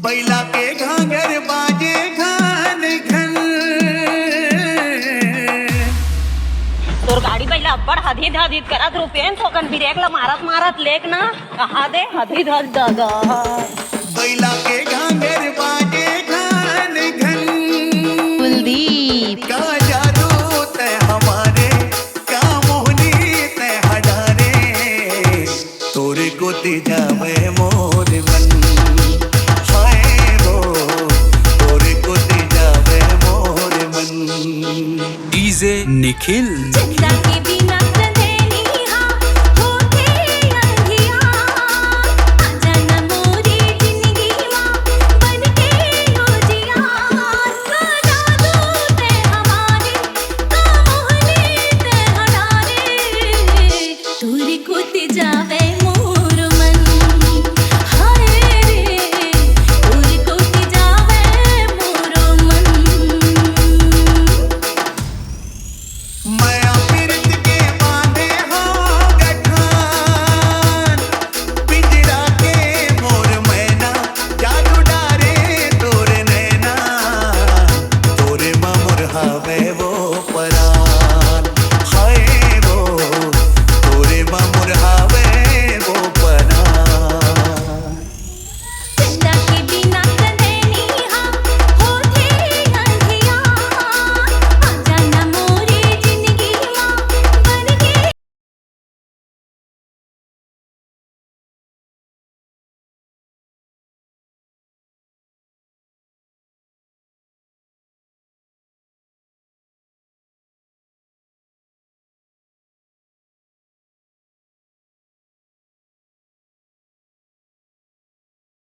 बैला के घाघर बाजे घन घन। तोर गाड़ी पहिला अब्बड़ हदीद हदीद करत रुपेन सोकन ब्रेक ला मारत मारत लेक ना कहा दे हदीद हद दादा। बैला के घाघर बाजे घन घन। कुलदीप का जादू तै हमारे, का मोहनी तै हडारे, तोरे को तेजा में मोर मन। हाय वो तोरे को तेजा में मोर मन। डीजे निखिल।